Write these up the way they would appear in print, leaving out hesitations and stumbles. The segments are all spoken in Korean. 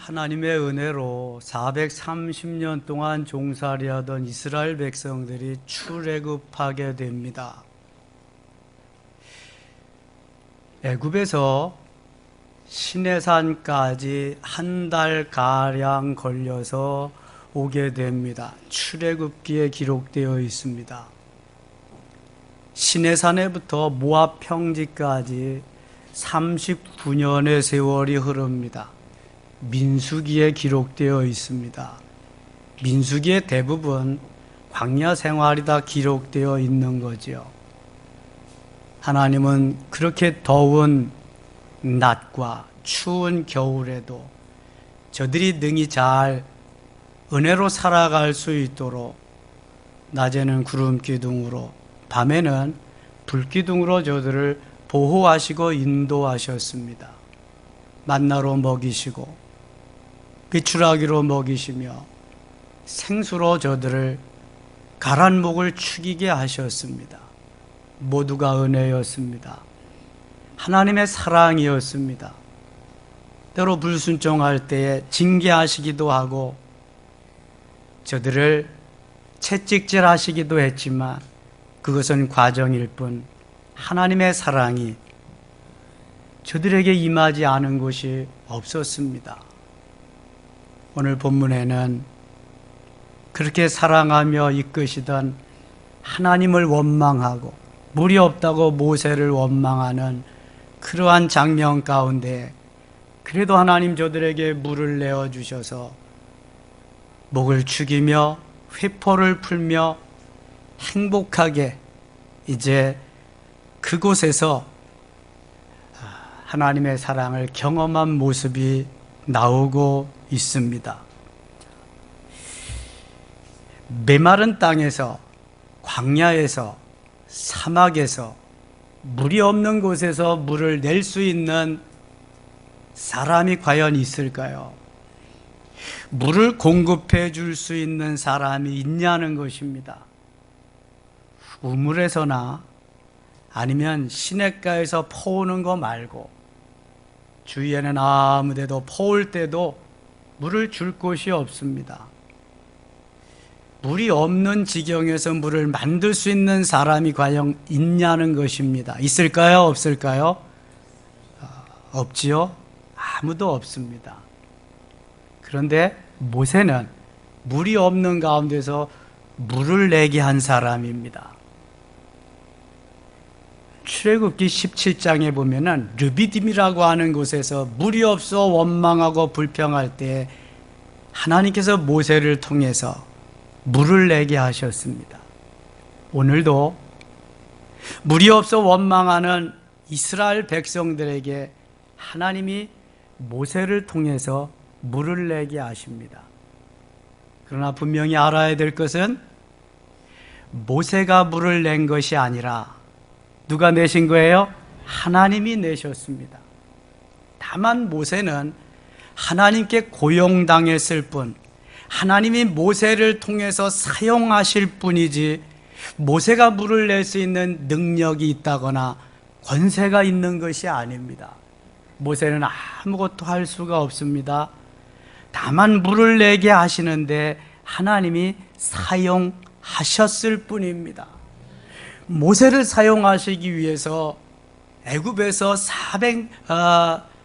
하나님의 은혜로 430년 동안 종살이하던 이스라엘 백성들이 출애굽하게 됩니다. 애굽에서 시내산까지 한 달가량 걸려서 오게 됩니다. 출애굽기에 기록되어 있습니다. 시내산에부터 모압 평지까지 39년의 세월이 흐릅니다. 민수기에 기록되어 있습니다. 민수기의 대부분 광야 생활이 다 기록되어 있는 거지요. 하나님은 그렇게 더운 낮과 추운 겨울에도 저들이 능히 잘 은혜로 살아갈 수 있도록 낮에는 구름 기둥으로 밤에는 불 기둥으로 저들을 보호하시고 인도하셨습니다. 만나로 먹이시고 비추라기로 먹이시며 생수로 저들을 가란 목을 축이게 하셨습니다. 모두가 은혜였습니다. 하나님의 사랑이었습니다. 때로 불순종할 때에 징계하시기도 하고 저들을 채찍질하시기도 했지만 그것은 과정일 뿐 하나님의 사랑이 저들에게 임하지 않은 곳이 없었습니다. 오늘 본문에는 그렇게 사랑하며 이끄시던 하나님을 원망하고 물이 없다고 모세를 원망하는 그러한 장면 가운데 그래도 하나님 저들에게 물을 내어주셔서 목을 축이며 회포를 풀며 행복하게 이제 그곳에서 하나님의 사랑을 경험한 모습이 나오고 있습니다. 메마른 땅에서, 광야에서, 사막에서, 물이 없는 곳에서 물을 낼 수 있는 사람이 과연 있을까요? 물을 공급해 줄 수 있는 사람이 있냐는 것입니다. 우물에서나 아니면 시냇가에서 퍼오는 거 말고 주위에는 아무 데도 퍼올 때도 물을 줄 곳이 없습니다. 물이 없는 지경에서 물을 만들 수 있는 사람이 과연 있냐는 것입니다. 있을까요? 없을까요? 없지요? 아무도 없습니다. 그런데 모세는 물이 없는 가운데서 물을 내게 한 사람입니다. 출애굽기 17장에 보면은 르비딤이라고 하는 곳에서 물이 없어 원망하고 불평할 때 하나님께서 모세를 통해서 물을 내게 하셨습니다. 오늘도 물이 없어 원망하는 이스라엘 백성들에게 하나님이 모세를 통해서 물을 내게 하십니다. 그러나 분명히 알아야 될 것은 모세가 물을 낸 것이 아니라 누가 내신 거예요? 하나님이 내셨습니다. 다만 모세는 하나님께 고용당했을 뿐 하나님이 모세를 통해서 사용하실 뿐이지 모세가 물을 낼 수 있는 능력이 있다거나 권세가 있는 것이 아닙니다. 모세는 아무것도 할 수가 없습니다. 다만 물을 내게 하시는데 하나님이 사용하셨을 뿐입니다. 모세를 사용하시기 위해서 애굽에서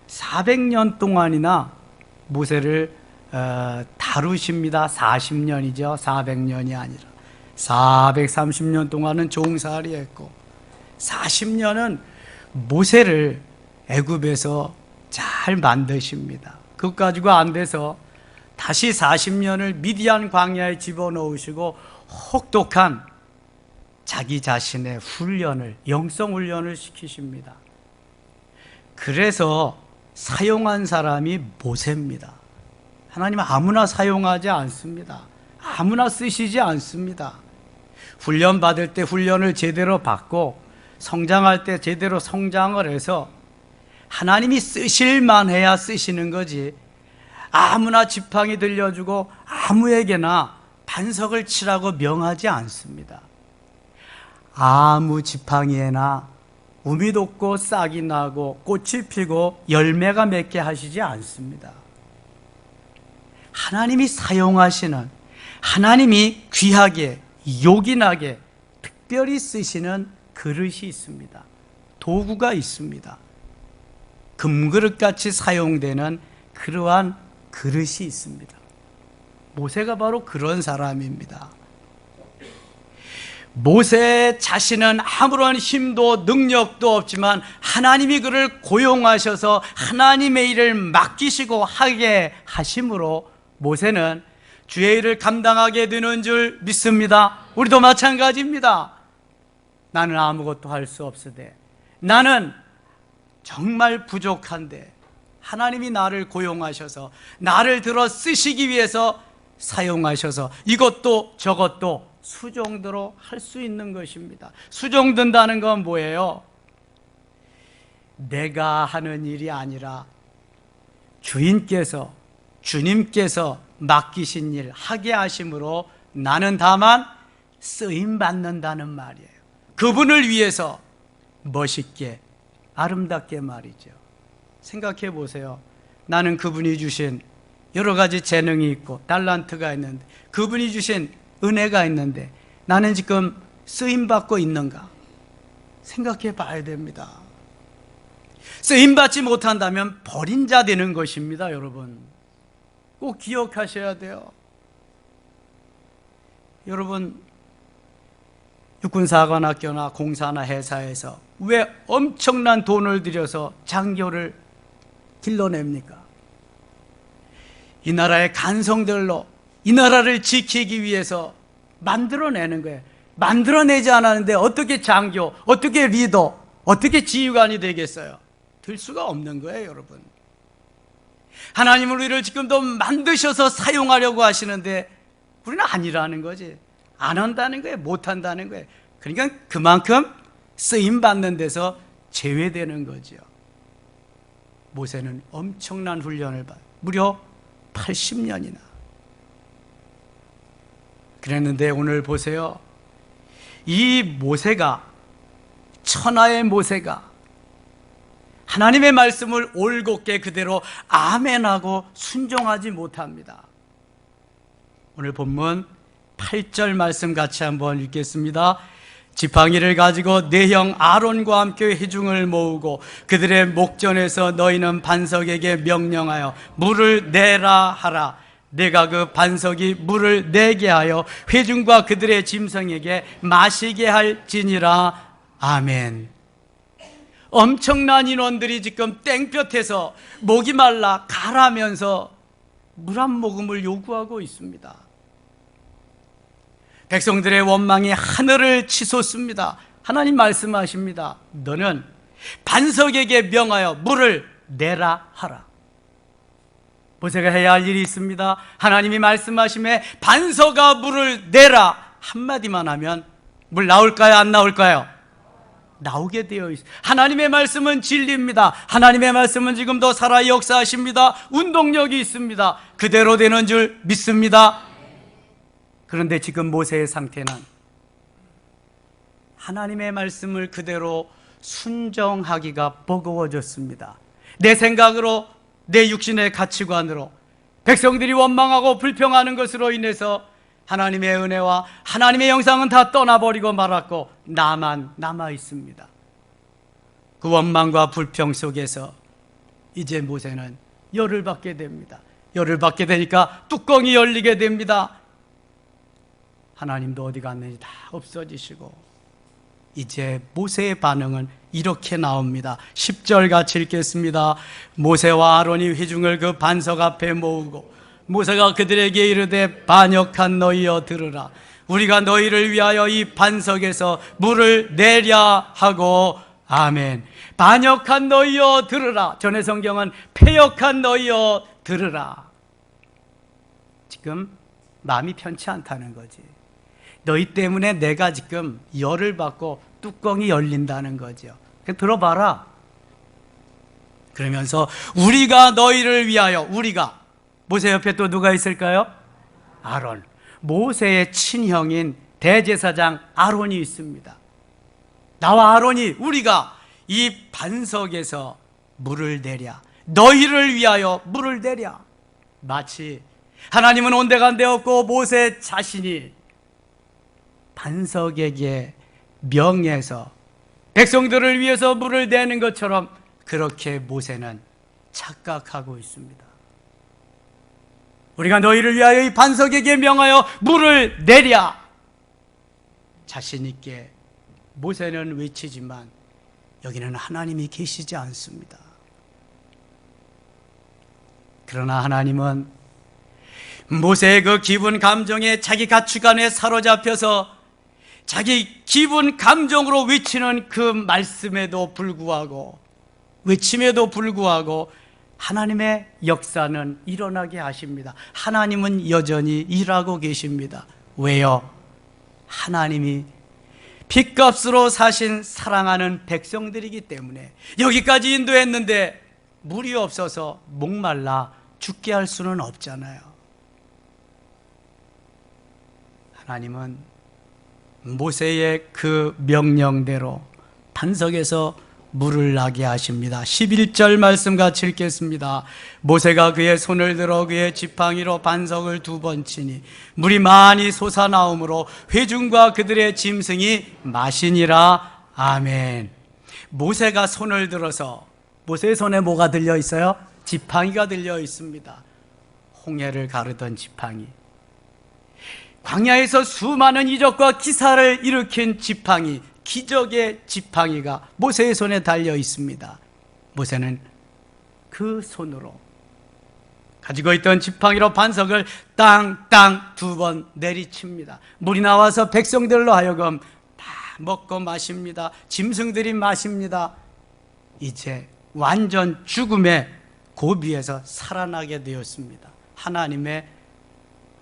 400년 동안이나 모세를 다루십니다. 40년이죠. 400년이 아니라 430년 동안은 종살이 했고 40년은 모세를 애굽에서 잘 만드십니다. 그것 가지고 안 돼서 다시 40년을 미디안 광야에 집어넣으시고 혹독한 자기 자신의 훈련을, 영성 훈련을 시키십니다. 그래서 사용한 사람이 모세입니다. 하나님은 아무나 사용하지 않습니다. 아무나 쓰시지 않습니다. 훈련 받을 때 훈련을 제대로 받고 성장할 때 제대로 성장을 해서 하나님이 쓰실만 해야 쓰시는 거지 아무나 지팡이 들려주고 아무에게나 반석을 치라고 명하지 않습니다. 아무 지팡이에나 우미 돋고 싹이 나고 꽃이 피고 열매가 맺게 하시지 않습니다. 하나님이 사용하시는, 하나님이 귀하게, 요긴하게 특별히 쓰시는 그릇이 있습니다. 도구가 있습니다. 금그릇같이 사용되는 그러한 그릇이 있습니다. 모세가 바로 그런 사람입니다. 모세 자신은 아무런 힘도 능력도 없지만 하나님이 그를 고용하셔서 하나님의 일을 맡기시고 하게 하심으로 모세는 주의 일을 감당하게 되는 줄 믿습니다. 우리도 마찬가지입니다. 나는 아무것도 할 수 없으되, 나는 정말 부족한데 하나님이 나를 고용하셔서 나를 들어 쓰시기 위해서 사용하셔서 이것도 저것도 수종드로 할 수 있는 것입니다. 수종든다는 건 뭐예요? 내가 하는 일이 아니라 주님께서 맡기신 일 하게 하심으로 나는 다만 쓰임받는다는 말이에요. 그분을 위해서 멋있게, 아름답게 말이죠. 생각해 보세요. 나는 그분이 주신 여러 가지 재능이 있고 달란트가 있는데, 그분이 주신 은혜가 있는데 나는 지금 쓰임받고 있는가? 생각해 봐야 됩니다. 쓰임받지 못한다면 버린 자 되는 것입니다. 여러분 꼭 기억하셔야 돼요. 여러분, 육군사관학교나 공사나 회사에서 왜 엄청난 돈을 들여서 장교를 길러냅니까? 이 나라의 간성들로 이 나라를 지키기 위해서 만들어내는 거예요. 만들어내지 않았는데 어떻게 장교, 어떻게 리더, 어떻게 지휘관이 되겠어요? 될 수가 없는 거예요, 여러분. 하나님은 우리를 지금도 만드셔서 사용하려고 하시는데 우리는 아니라는 거지. 안 한다는 거예요. 못 한다는 거예요. 그러니까 그만큼 쓰임받는 데서 제외되는 거죠. 모세는 엄청난 훈련을 받아요. 무려 80년이나. 그랬는데 오늘 보세요. 이 모세가, 천하의 모세가 하나님의 말씀을 올곧게 그대로 아멘하고 순종하지 못합니다. 오늘 본문 8절 말씀 같이 한번 읽겠습니다. 지팡이를 가지고 내 형 아론과 함께 회중을 모으고 그들의 목전에서 너희는 반석에게 명령하여 물을 내라 하라. 내가 그 반석이 물을 내게 하여 회중과 그들의 짐승에게 마시게 할지니라. 아멘. 엄청난 인원들이 지금 땡볕에서 목이 말라 가라면서 물 한 모금을 요구하고 있습니다. 백성들의 원망이 하늘을 치솟습니다. 하나님 말씀하십니다. 너는 반석에게 명하여 물을 내라 하라. 모세가 해야 할 일이 있습니다. 하나님이 말씀하심에 반석아 물을 내라 한마디만 하면 물 나올까요? 안 나올까요? 나오게 되어 있어요. 하나님의 말씀은 진리입니다. 하나님의 말씀은 지금도 살아 역사하십니다. 운동력이 있습니다. 그대로 되는 줄 믿습니다. 그런데 지금 모세의 상태는 하나님의 말씀을 그대로 순종하기가 버거워졌습니다. 내 생각으로, 내 육신의 가치관으로 백성들이 원망하고 불평하는 것으로 인해서 하나님의 은혜와 하나님의 영상은 다 떠나버리고 말았고 나만 남아 있습니다. 그 원망과 불평 속에서 이제 모세는 열을 받게 됩니다. 열을 받게 되니까 뚜껑이 열리게 됩니다. 하나님도 어디 갔는지 다 없어지시고 이제 모세의 반응은 이렇게 나옵니다. 10절 같이 읽겠습니다. 모세와 아론이 회중을 그 반석 앞에 모으고 모세가 그들에게 이르되 반역한 너희여 들으라. 우리가 너희를 위하여 이 반석에서 물을 내랴 하고 아멘. 반역한 너희여 들으라. 전의 성경은 패역한 너희여 들으라. 지금 마음이 편치 않다는 거지. 너희 때문에 내가 지금 열을 받고 뚜껑이 열린다는 거죠. 들어봐라. 그러면서 우리가 너희를 위하여, 우리가, 모세 옆에 또 누가 있을까요? 아론. 모세의 친형인 대제사장 아론이 있습니다. 나와 아론이, 우리가 이 반석에서 물을 내랴, 너희를 위하여 물을 내랴. 마치 하나님은 온데간데 없고 모세 자신이 반석에게 명해서 백성들을 위해서 물을 내는 것처럼 그렇게 모세는 착각하고 있습니다. 우리가 너희를 위하여 이 반석에게 명하여 물을 내랴, 자신 있게 모세는 외치지만 여기는 하나님이 계시지 않습니다. 그러나 하나님은 모세의 그 기분 감정에 자기 가치관에 사로잡혀서 자기 기분 감정으로 외치는 그 말씀에도 불구하고, 외침에도 불구하고 하나님의 역사는 일어나게 하십니다. 하나님은 여전히 일하고 계십니다. 왜요? 하나님이 핏값으로 사신 사랑하는 백성들이기 때문에. 여기까지 인도했는데 물이 없어서 목말라 죽게 할 수는 없잖아요. 하나님은 모세의 그 명령대로 반석에서 물을 나게 하십니다. 11절 말씀 같이 읽겠습니다. 모세가 그의 손을 들어 그의 지팡이로 반석을 2번 치니 물이 많이 솟아나오므로 회중과 그들의 짐승이 마시니라. 아멘. 모세가 손을 들어서, 모세의 손에 뭐가 들려 있어요? 지팡이가 들려 있습니다. 홍해를 가르던 지팡이, 광야에서 수많은 이적과 기사를 일으킨 지팡이, 기적의 지팡이가 모세의 손에 달려 있습니다. 모세는 그 손으로 가지고 있던 지팡이로 반석을 땅땅 2번 내리칩니다. 물이 나와서 백성들로 하여금 다 먹고 마십니다. 짐승들이 마십니다. 이제 완전 죽음의 고비에서 살아나게 되었습니다. 하나님의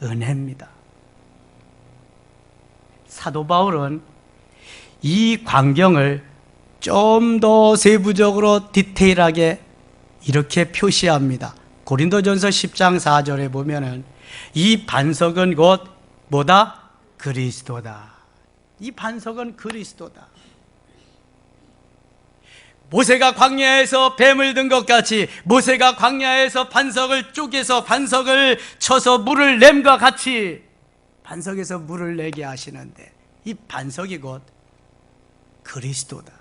은혜입니다. 사도 바울은 이 광경을 좀 더 세부적으로 디테일하게 이렇게 표시합니다. 고린도전서 10장 4절에 보면은 이 반석은 곧 뭐다? 그리스도다. 이 반석은 그리스도다. 모세가 광야에서 뱀을 든 것 같이 모세가 광야에서 반석을 쪼개서 반석을 쳐서 물을 냄과 같이 반석에서 물을 내게 하시는데 이 반석이 곧 그리스도다.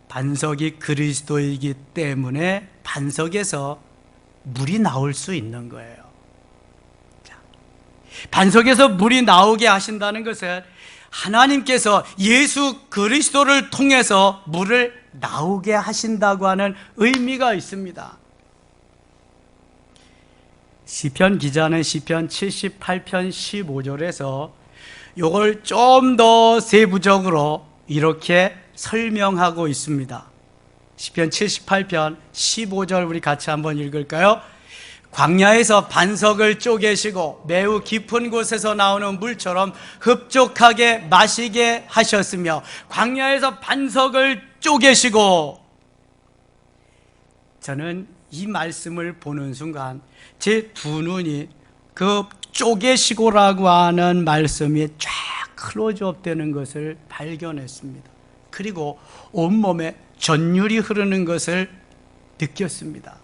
반석이 그리스도이기 때문에 반석에서 물이 나올 수 있는 거예요. 자, 반석에서 물이 나오게 하신다는 것은 하나님께서 예수 그리스도를 통해서 물을 나오게 하신다고 하는 의미가 있습니다. 시편 기자는 시편 78편 15절에서 이걸 좀 더 세부적으로 이렇게 설명하고 있습니다. 시편 78편 15절 우리 같이 한번 읽을까요? 광야에서 반석을 쪼개시고 매우 깊은 곳에서 나오는 물처럼 흡족하게 마시게 하셨으며 광야에서 반석을 쪼개시고. 저는 이 말씀을 보는 순간 제 2눈이 그 쪼개시고라고 하는 말씀이 쫙 클로즈업 되는 것을 발견했습니다. 그리고 온몸에 전율이 흐르는 것을 느꼈습니다.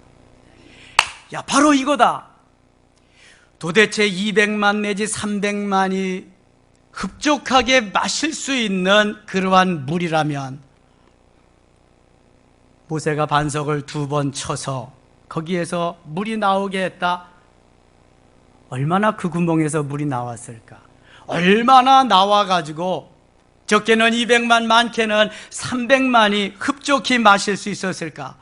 야, 바로 이거다. 도대체 200만 내지 300만이 흡족하게 마실 수 있는 그러한 물이라면 모세가 반석을 2번 쳐서 거기에서 물이 나오게 했다. 얼마나 그 구멍에서 물이 나왔을까? 얼마나 나와가지고 적게는 200만, 많게는 300만이 흡족히 마실 수 있었을까?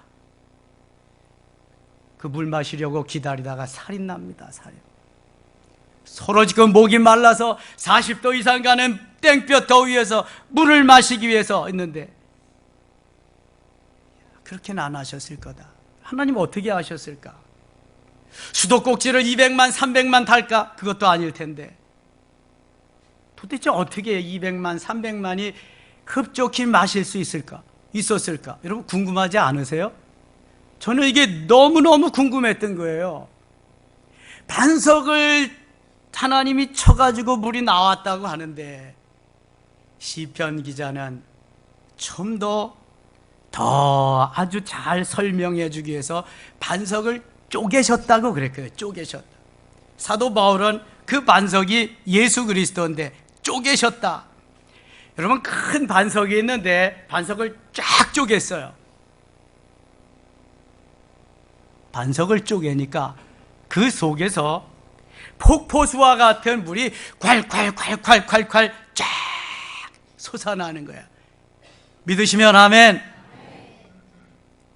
그 물 마시려고 기다리다가 살이 납니다. 살이. 서로 지금 목이 말라서 40도 이상 가는 땡볕 더위에서 물을 마시기 위해서 했는데 그렇게는 안 하셨을 거다. 하나님 어떻게 하셨을까? 수도꼭지를 200만, 300만 달까? 그것도 아닐 텐데 도대체 어떻게 200만, 300만이 흡족히 마실 수 있었을까? 여러분 궁금하지 않으세요? 저는 이게 너무너무 궁금했던 거예요. 반석을 하나님이 쳐가지고 물이 나왔다고 하는데 시편 기자는 좀 더 아주 잘 설명해 주기 위해서 반석을 쪼개셨다고 그랬어요. 쪼개셨다. 사도 바울은 그 반석이 예수 그리스도인데 쪼개셨다. 여러분, 큰 반석이 있는데 반석을 쫙 쪼갰어요. 반석을 쪼개니까 그 속에서 폭포수와 같은 물이 콸콸콸콸콸콸 쫙 솟아나는 거야. 믿으시면 아멘.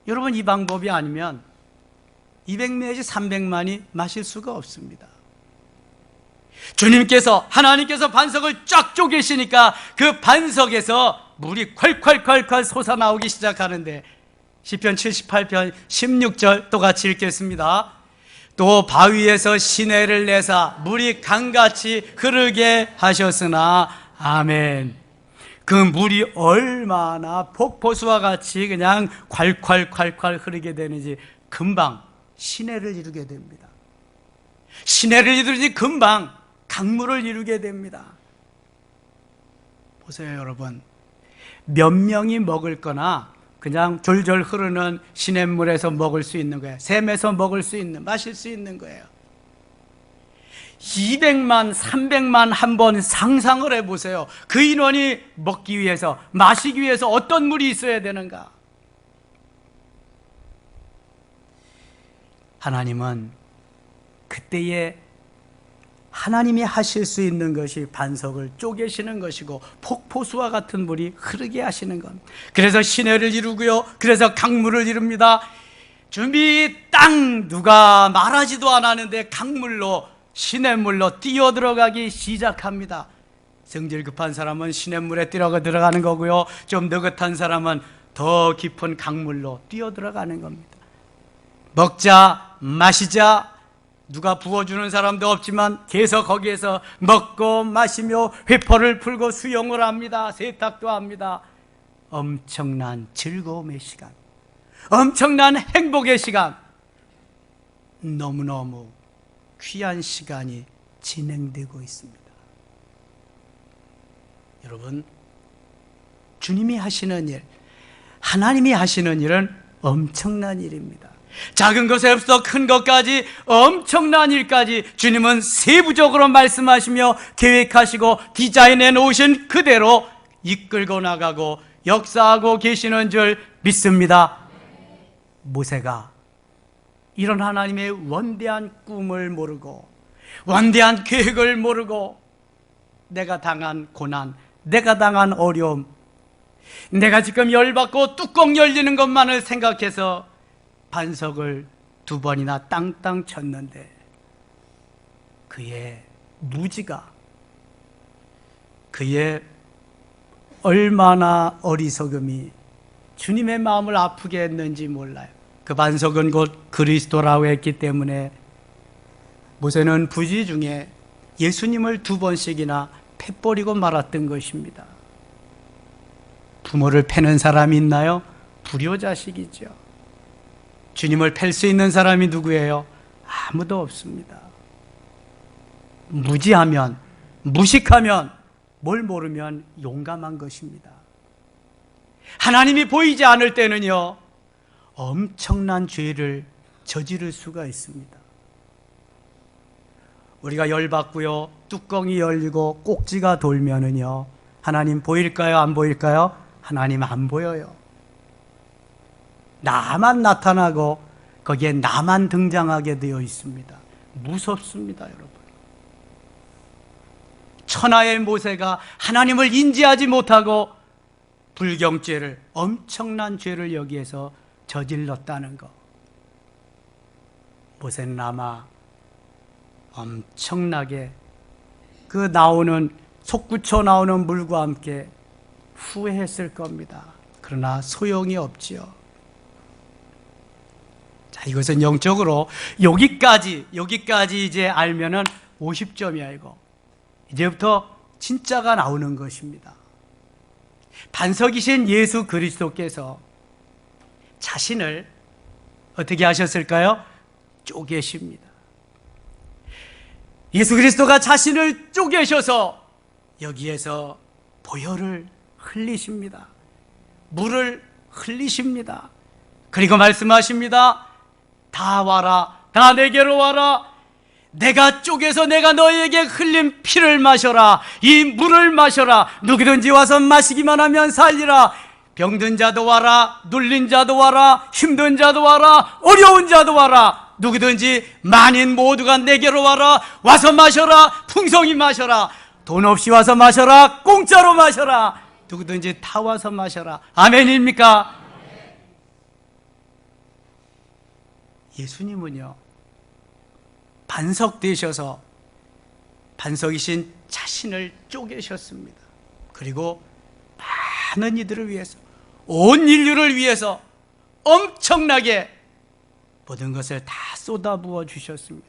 여러분, 이 방법이 아니면 200 내지 300만이 마실 수가 없습니다. 주님께서, 하나님께서 반석을 쫙 쪼개시니까 그 반석에서 물이 콸콸콸콸 솟아나오기 시작하는데, 시편 78편 16절 또 같이 읽겠습니다. 또 바위에서 시내를 내사 물이 강같이 흐르게 하셨으나, 아멘. 그 물이 얼마나 폭포수와 같이 그냥 콸콸콸콸 흐르게 되는지 금방 시내를 이루게 됩니다. 시내를 이루니 금방 강물을 이루게 됩니다. 보세요, 여러분. 몇 명이 먹을 거나 그냥 졸졸 흐르는 시냇물에서 먹을 수 있는 거예요. 샘에서 먹을 수 있는, 마실 수 있는 거예요. 200만, 300만 한번 상상을 해보세요. 그 인원이 먹기 위해서, 마시기 위해서 어떤 물이 있어야 되는가? 하나님은 그때에 하나님이 하실 수 있는 것이 반석을 쪼개시는 것이고 폭포수와 같은 물이 흐르게 하시는 것. 그래서 시내를 이루고요, 그래서 강물을 이룹니다. 준비 땅, 누가 말하지도 않았는데 강물로, 시냇물로 뛰어들어가기 시작합니다. 성질 급한 사람은 시냇물에 들어가는 거고요, 좀 느긋한 사람은 더 깊은 강물로 뛰어들어가는 겁니다. 먹자, 마시자, 누가 부어주는 사람도 없지만 계속 거기에서 먹고 마시며 회포를 풀고 수영을 합니다. 세탁도 합니다. 엄청난 즐거움의 시간, 엄청난 행복의 시간, 너무너무 귀한 시간이 진행되고 있습니다. 여러분, 주님이 하시는 일, 하나님이 하시는 일은 엄청난 일입니다. 작은 것에서 큰 것까지, 엄청난 일까지 주님은 세부적으로 말씀하시며 계획하시고 디자인해 놓으신 그대로 이끌고 나가고 역사하고 계시는 줄 믿습니다. 모세가 이런 하나님의 원대한 꿈을 모르고, 원대한 계획을 모르고, 내가 당한 고난, 내가 당한 어려움, 내가 지금 열받고 뚜껑 열리는 것만을 생각해서 반석을 2번이나 땅땅 쳤는데, 그의 무지가, 그의 얼마나 어리석음이 주님의 마음을 아프게 했는지 몰라요. 그 반석은 곧 그리스도라고 했기 때문에 모세는 부지 중에 예수님을 2번씩이나 패버리고 말았던 것입니다. 부모를 패는 사람이 있나요? 불효자식이죠. 주님을 팰 수 있는 사람이 누구예요? 아무도 없습니다. 무지하면, 무식하면, 뭘 모르면 용감한 것입니다. 하나님이 보이지 않을 때는요, 엄청난 죄를 저지를 수가 있습니다. 우리가 열받고요, 뚜껑이 열리고 꼭지가 돌면은요, 하나님 보일까요? 안 보일까요? 하나님 안 보여요. 나만 나타나고 거기에 나만 등장하게 되어 있습니다. 무섭습니다, 여러분. 천하의 모세가 하나님을 인지하지 못하고 불경죄를, 엄청난 죄를 여기에서 저질렀다는 것. 모세는 아마 엄청나게 그 나오는, 솟구쳐 나오는 물과 함께 후회했을 겁니다. 그러나 소용이 없지요. 자, 이것은 영적으로 여기까지 이제 알면은 50점이 아니고 이제부터 진짜가 나오는 것입니다. 반석이신 예수 그리스도께서 자신을 어떻게 하셨을까요? 쪼개십니다. 예수 그리스도가 자신을 쪼개셔서 여기에서 보혈을 흘리십니다. 물을 흘리십니다. 그리고 말씀하십니다. 다 와라, 다 내게로 와라. 내가 쪼개서 내가 너희에게 흘린 피를 마셔라. 이 물을 마셔라. 누구든지 와서 마시기만 하면 살리라. 병든 자도 와라. 눌린 자도 와라. 힘든 자도 와라. 어려운 자도 와라. 누구든지 만인 모두가 내게로 와라. 와서 마셔라. 풍성히 마셔라. 돈 없이 와서 마셔라. 공짜로 마셔라. 누구든지 다 와서 마셔라. 아멘입니까? 예수님은요, 반석 되셔서 반석이신 자신을 쪼개셨습니다. 그리고 많은 이들을 위해서, 온 인류를 위해서 엄청나게 모든 것을 다 쏟아부어 주셨습니다.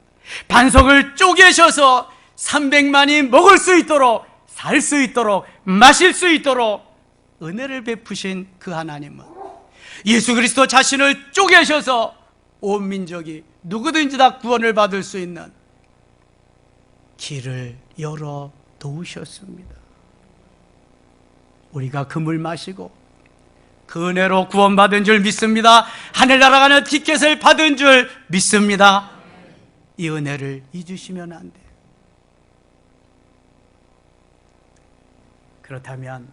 반석을 쪼개셔서 300만이 먹을 수 있도록, 살 수 있도록, 마실 수 있도록 은혜를 베푸신 그 하나님은 예수 그리스도 자신을 쪼개셔서 온 민족이 누구든지 다 구원을 받을 수 있는 길을 열어 놓으셨습니다. 우리가 그 물 마시고 그 은혜로 구원받은 줄 믿습니다. 하늘나라 가는 티켓을 받은 줄 믿습니다. 이 은혜를 잊으시면 안 돼요. 그렇다면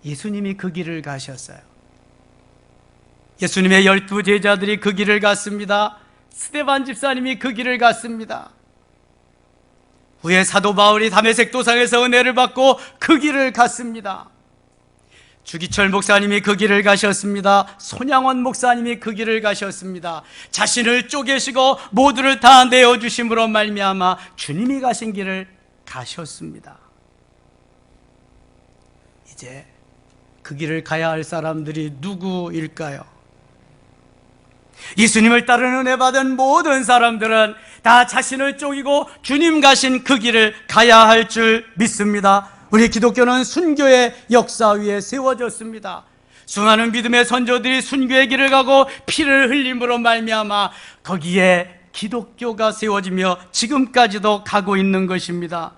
예수님이 그 길을 가셨어요. 예수님의 12 제자들이 그 길을 갔습니다. 스데반 집사님이 그 길을 갔습니다. 후에 사도 바울이 다메섹 도상에서 은혜를 받고 그 길을 갔습니다. 주기철 목사님이 그 길을 가셨습니다. 손양원 목사님이 그 길을 가셨습니다. 자신을 쪼개시고 모두를 다 내어주심으로 말미암아 주님이 가신 길을 가셨습니다. 이제 그 길을 가야 할 사람들이 누구일까요? 예수님을 따르는 은혜 받은 모든 사람들은 다 자신을 쪼개고 주님 가신 그 길을 가야 할 줄 믿습니다. 우리 기독교는 순교의 역사 위에 세워졌습니다. 수많은 믿음의 선조들이 순교의 길을 가고 피를 흘림으로 말미암아 거기에 기독교가 세워지며 지금까지도 가고 있는 것입니다.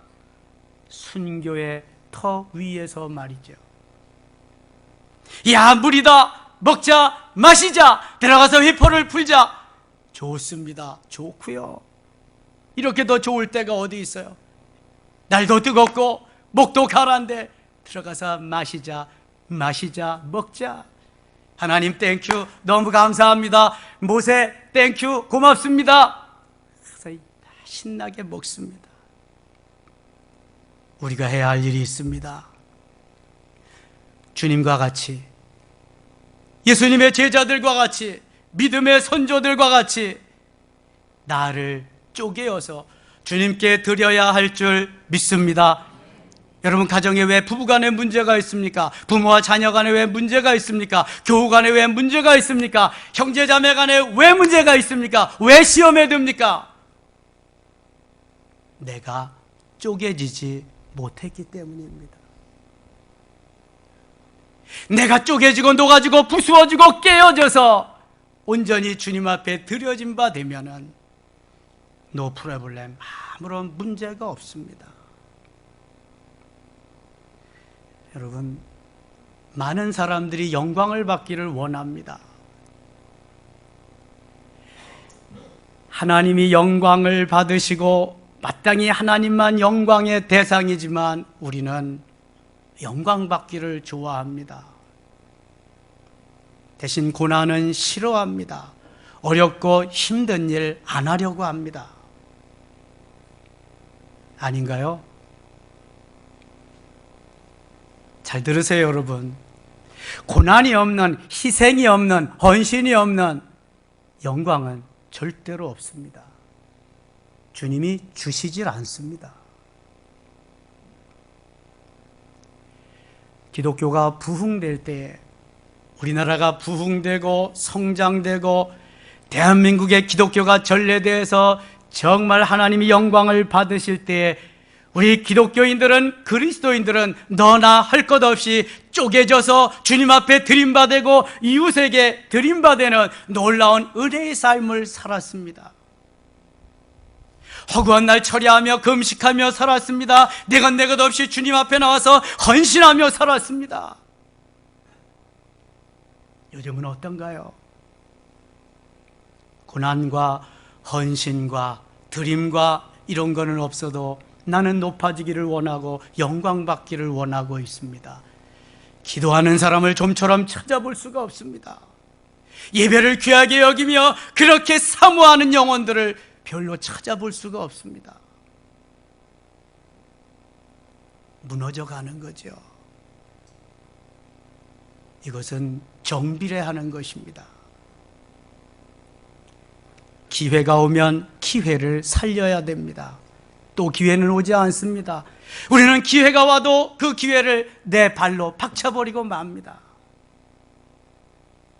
순교의 터 위에서 말이죠. 야, 물이다. 먹자, 마시자, 들어가서 회포를 풀자. 좋습니다. 좋고요. 이렇게 더 좋을 때가 어디 있어요? 날도 뜨겁고 목도 가라앉데 들어가서 마시자, 먹자. 하나님 땡큐, 너무 감사합니다. 모세 땡큐, 고맙습니다. 그래서 신나게 먹습니다. 우리가 해야 할 일이 있습니다. 주님과 같이, 예수님의 제자들과 같이, 믿음의 선조들과 같이 나를 쪼개어서 주님께 드려야 할 줄 믿습니다. 여러분, 가정에 왜 부부간에 문제가 있습니까? 부모와 자녀 간에 왜 문제가 있습니까? 교우 간에 왜 문제가 있습니까? 형제자매 간에 왜 문제가 있습니까? 왜 시험에 듭니까? 내가 쪼개지지 못했기 때문입니다. 내가 쪼개지고 녹아지고 부수어지고 깨어져서 온전히 주님 앞에 드려진 바 되면은 노 프로블렘, 아무런 문제가 없습니다. 여러분, 많은 사람들이 영광을 받기를 원합니다. 하나님이 영광을 받으시고 마땅히 하나님만 영광의 대상이지만 우리는 영광 받기를 좋아합니다. 대신 고난은 싫어합니다. 어렵고 힘든 일 안 하려고 합니다. 아닌가요? 잘 들으세요, 여러분. 고난이 없는, 희생이 없는, 헌신이 없는 영광은 절대로 없습니다. 주님이 주시질 않습니다. 기독교가 부흥될 때에, 우리나라가 부흥되고 성장되고 대한민국의 기독교가 전래되어서 정말 하나님이 영광을 받으실 때에 우리 기독교인들은, 그리스도인들은 너나 할 것 없이 쪼개져서 주님 앞에 드림받고 이웃에게 드림받는 놀라운 은혜의 삶을 살았습니다. 허구한 날 처리하며 금식하며 살았습니다. 내가 내 것 없이 주님 앞에 나와서 헌신하며 살았습니다. 요즘은 어떤가요? 고난과 헌신과 드림과 이런 거는 없어도 나는 높아지기를 원하고 영광 받기를 원하고 있습니다. 기도하는 사람을 좀처럼 찾아볼 수가 없습니다. 예배를 귀하게 여기며 그렇게 사모하는 영혼들을 별로 찾아볼 수가 없습니다. 무너져가는 거죠. 이것은 정비례하는 것입니다. 기회가 오면 기회를 살려야 됩니다. 또 기회는 오지 않습니다. 우리는 기회가 와도 그 기회를 내 발로 박쳐버리고 맙니다.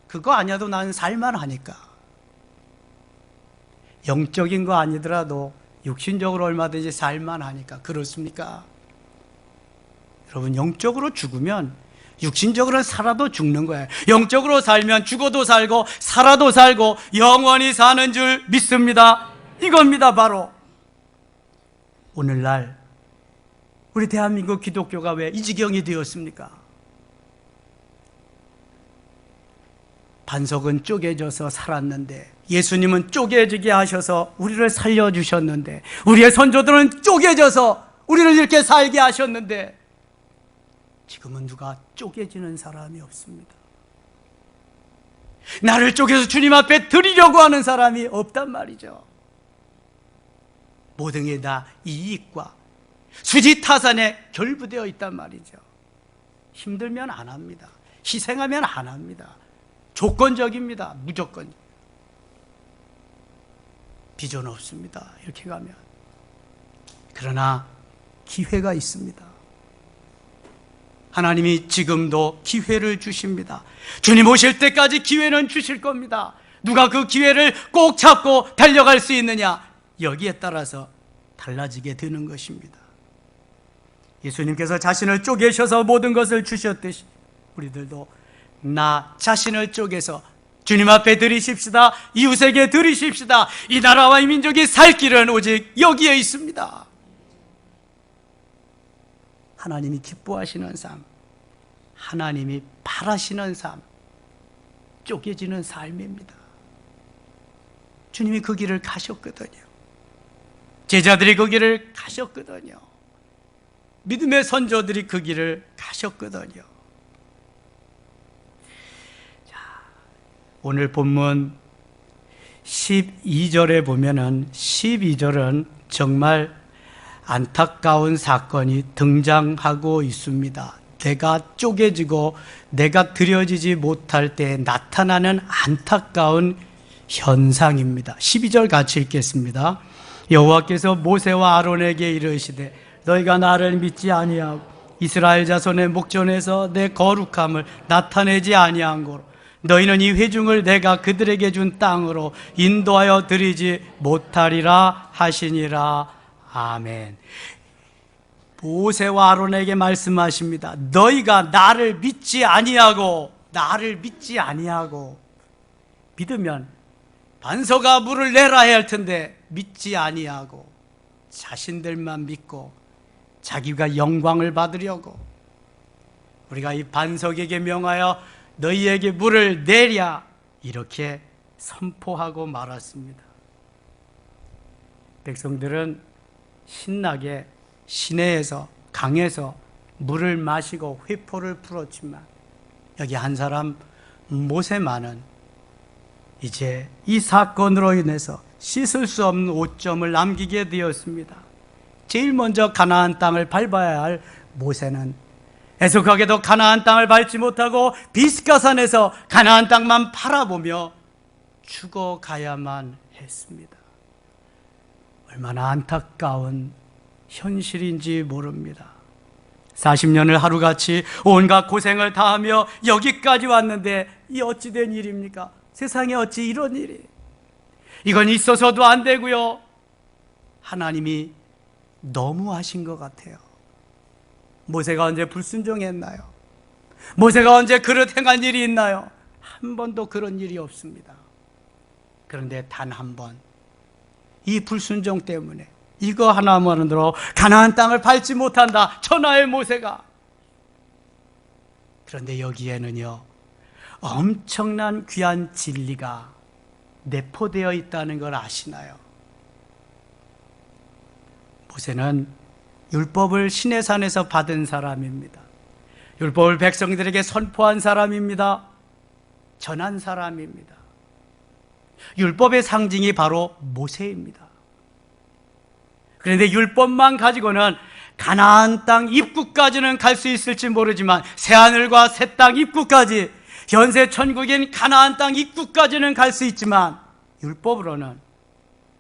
그거 아니어도 나는 살만하니까. 영적인 거 아니더라도 육신적으로 얼마든지 살만하니까. 그렇습니까? 여러분, 영적으로 죽으면 육신적으로 살아도 죽는 거예요. 영적으로 살면 죽어도 살고 살아도 살고 영원히 사는 줄 믿습니다. 이겁니다. 바로 오늘날 우리 대한민국 기독교가 왜 이 지경이 되었습니까? 반석은 쪼개져서 살았는데, 예수님은 쪼개지게 하셔서 우리를 살려주셨는데, 우리의 선조들은 쪼개져서 우리를 이렇게 살게 하셨는데, 지금은 누가 쪼개지는 사람이 없습니다. 나를 쪼개서 주님 앞에 드리려고 하는 사람이 없단 말이죠. 모든 게 다 이익과 수지타산에 결부되어 있단 말이죠. 힘들면 안 합니다. 희생하면 안 합니다. 조건적입니다. 무조건. 비전 없습니다. 이렇게 가면. 그러나 기회가 있습니다. 하나님이 지금도 기회를 주십니다. 주님 오실 때까지 기회는 주실 겁니다. 누가 그 기회를 꼭 잡고 달려갈 수 있느냐, 여기에 따라서 달라지게 되는 것입니다. 예수님께서 자신을 쪼개셔서 모든 것을 주셨듯이 우리들도 나 자신을 쪼개서 주님 앞에 드리십시다. 이웃에게 드리십시다. 이 나라와 이 민족이 살 길은 오직 여기에 있습니다. 하나님이 기뻐하시는 삶, 하나님이 바라시는 삶, 쪼개지는 삶입니다. 주님이 그 길을 가셨거든요. 제자들이 그 길을 가셨거든요. 믿음의 선조들이 그 길을 가셨거든요. 자, 오늘 본문 12절에 보면은 12절은 정말 안타까운 사건이 등장하고 있습니다. 내가 쪼개지고 내가 드려지지 못할 때 나타나는 안타까운 현상입니다. 12절 같이 읽겠습니다. 여호와께서 모세와 아론에게 이르시되 너희가 나를 믿지 아니하고 이스라엘 자손의 목전에서 내 거룩함을 나타내지 아니한 고로 너희는 이 회중을 내가 그들에게 준 땅으로 인도하여 드리지 못하리라 하시니라. 아멘. 모세와 아론에게 말씀하십니다. 너희가 나를 믿지 아니하고 믿으면 반석아 물을 내라 해야 할 텐데 믿지 아니하고 자신들만 믿고 자기가 영광을 받으려고 우리가 이 반석에게 명하여 너희에게 물을 내랴 이렇게 선포하고 말았습니다. 백성들은 신나게 시내에서 강에서 물을 마시고 회포를 풀었지만 여기 한 사람 모세만은 이제 이 사건으로 인해서 씻을 수 없는 오점을 남기게 되었습니다. 제일 먼저 가나안 땅을 밟아야 할 모세는 애석하게도 가나안 땅을 밟지 못하고 비스가산에서 가나안 땅만 바라보며 죽어가야만 했습니다. 얼마나 안타까운 현실인지 모릅니다. 40년을 하루같이 온갖 고생을 다하며 여기까지 왔는데 이 어찌 된 일입니까? 세상에 어찌 이런 일이? 이건 있어서도 안 되고요. 하나님이 너무하신 것 같아요. 모세가 언제 불순종했나요? 모세가 언제 그릇 행한 일이 있나요? 한 번도 그런 일이 없습니다. 그런데 단 한 번, 이 불순종 때문에 이거 하나만으로 가나안 땅을 밟지 못한다, 천하의 모세가. 그런데 여기에는요 엄청난 귀한 진리가 내포되어 있다는 걸 아시나요? 모세는 율법을 시내산에서 받은 사람입니다. 율법을 백성들에게 선포한 사람입니다. 전한 사람입니다. 율법의 상징이 바로 모세입니다. 그런데 율법만 가지고는 가나안 땅 입구까지는 갈 수 있을지 모르지만 새하늘과 새 땅 입구까지, 현세 천국인 가나안 땅 입구까지는 갈 수 있지만 율법으로는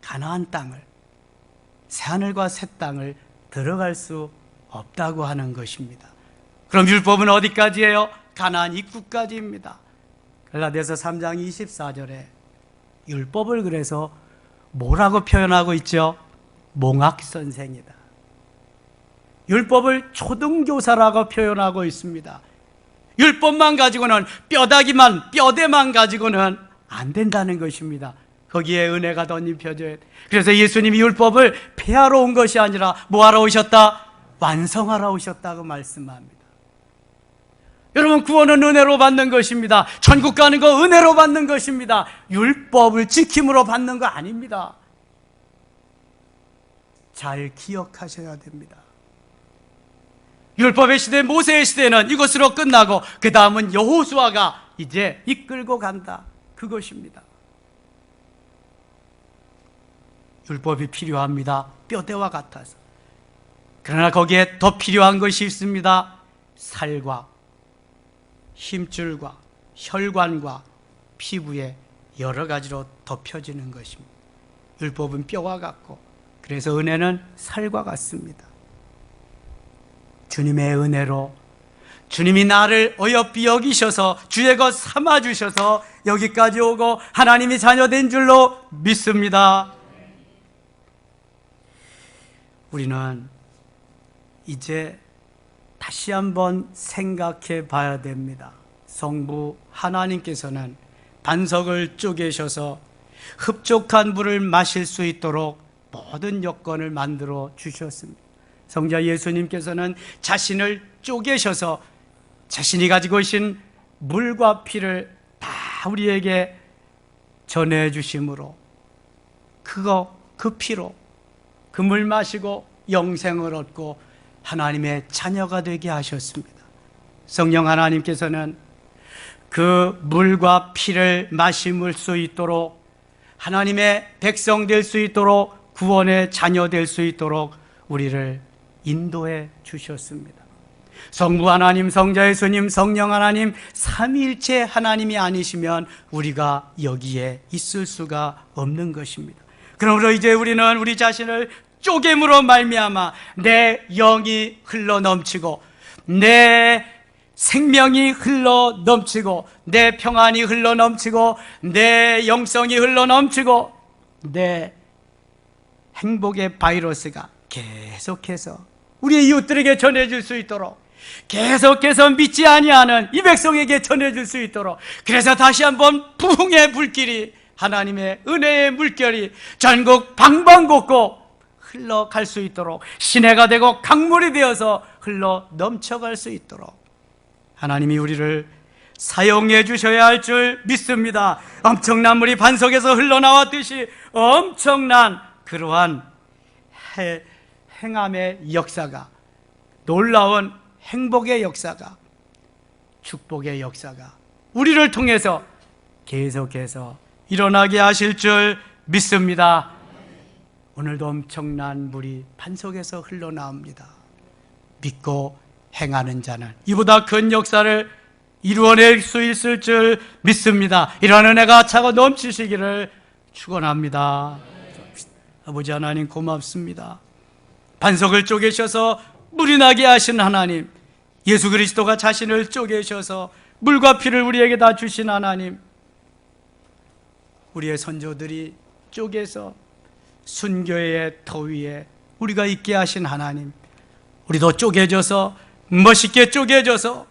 가나안 땅을, 새하늘과 새 땅을 들어갈 수 없다고 하는 것입니다. 그럼 율법은 어디까지예요? 가나안 입구까지입니다. 갈라디아서 3장 24절에 율법을 그래서 뭐라고 표현하고 있죠? 몽학선생이다. 율법을 초등교사라고 표현하고 있습니다. 율법만 가지고는, 뼈대만 가지고는 안 된다는 것입니다. 거기에 은혜가 덧입혀져야 돼. 그래서 예수님이 율법을 폐하러 온 것이 아니라 뭐하러 오셨다? 완성하러 오셨다고 말씀합니다. 여러분, 구원은 은혜로 받는 것입니다. 천국 가는 거 은혜로 받는 것입니다. 율법을 지킴으로 받는 거 아닙니다. 잘 기억하셔야 됩니다. 율법의 시대, 모세의 시대는 이것으로 끝나고 그 다음은 여호수아가 이제 이끌고 간다, 그것입니다. 율법이 필요합니다. 뼈대와 같아서. 그러나 거기에 더 필요한 것이 있습니다. 살과 힘줄과 혈관과 피부에 여러 가지로 덮여지는 것입니다. 율법은 뼈와 같고, 그래서 은혜는 살과 같습니다. 주님의 은혜로 주님이 나를 어여삐 여기셔서 주의 것 삼아주셔서 여기까지 오고 하나님이 자녀된 줄로 믿습니다. 우리는 이제 다시 한번 생각해 봐야 됩니다. 성부 하나님께서는 반석을 쪼개셔서 흡족한 물을 마실 수 있도록 모든 여건을 만들어 주셨습니다. 성자 예수님께서는 자신을 쪼개셔서 자신이 가지고 계신 물과 피를 다 우리에게 전해 주심으로 그 피로 그 물 마시고 영생을 얻고 하나님의 자녀가 되게 하셨습니다. 성령 하나님께서는 그 물과 피를 마실 수 있도록, 하나님의 백성 될 수 있도록, 구원의 자녀 될 수 있도록 우리를 인도해 주셨습니다. 성부 하나님, 성자 예수님, 성령 하나님, 삼위일체 하나님이 아니시면 우리가 여기에 있을 수가 없는 것입니다. 그러므로 이제 우리는 우리 자신을 쪼개므로 말미암아 내 영이 흘러 넘치고, 내 생명이 흘러 넘치고, 내 평안이 흘러 넘치고, 내 영성이 흘러 넘치고, 내 행복의 바이러스가 계속해서 우리 이웃들에게 전해질 수 있도록, 계속해서 믿지 아니하는 이 백성에게 전해질 수 있도록, 그래서 다시 한번 부흥의 불길이, 하나님의 은혜의 물결이 전국 방방곡곡 흘러갈 수 있도록, 시내가 되고 강물이 되어서 흘러 넘쳐갈 수 있도록 하나님이 우리를 사용해 주셔야 할 줄 믿습니다. 엄청난 물이 반석에서 흘러나왔듯이 엄청난 그러한 행함의 역사가, 놀라운 행복의 역사가, 축복의 역사가 우리를 통해서 계속해서 일어나게 하실 줄 믿습니다. 오늘도 엄청난 물이 반석에서 흘러나옵니다. 믿고 행하는 자는 이보다 큰 역사를 이루어낼 수 있을 줄 믿습니다. 이런 은혜가 차고 넘치시기를 축원합니다. 아버지 하나님 고맙습니다. 반석을 쪼개셔서 물이 나게 하신 하나님, 예수 그리스도가 자신을 쪼개셔서 물과 피를 우리에게 다 주신 하나님, 우리의 선조들이 쪼개서 순교의 터 위에 우리가 있게 하신 하나님, 우리도 쪼개져서, 멋있게 쪼개져서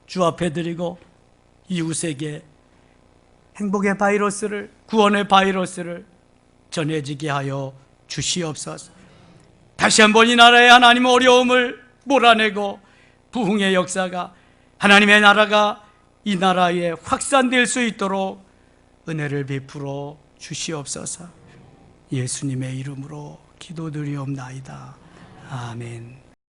주 앞에 드리고 이웃에게 행복의 바이러스를, 구원의 바이러스를 전해지게 하여 주시옵소서. 다시 한번 이 나라의 하나님 어려움을 몰아내고 부흥의 역사가, 하나님의 나라가 이 나라에 확산될 수 있도록 은혜를 베풀어 주시옵소서. 예수님의 이름으로 기도드리옵나이다. 아멘.